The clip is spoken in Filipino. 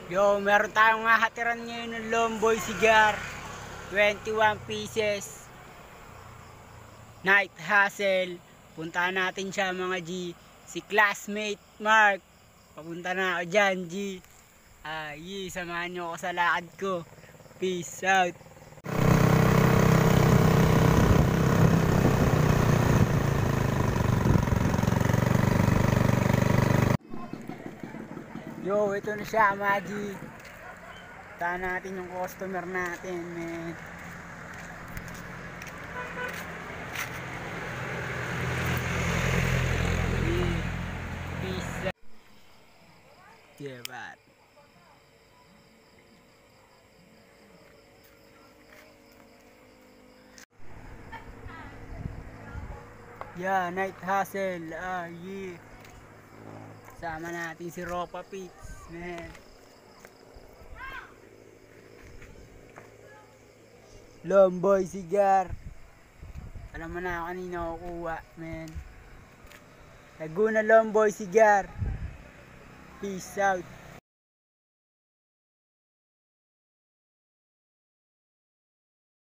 Yo, meron tayong hatiran ngayon ng Lomboy Cigar. 21 pieces. Night Hustle. Puntahan natin siya mga G. Si classmate Mark. Papunta na ako dyan G. Samahan nyo ako sa lakad ko. Peace out. Yo, ito na siya mga G. Puntahan natin yung customer natin, man. Peace out. Yeah, bad. Yeah, Night Hustle. Sama natin si Ropa Pits, man. Lomboy Cigar. Alam mo na kanina ako kuha, man. Laguna Lomboy Cigar. Peace out.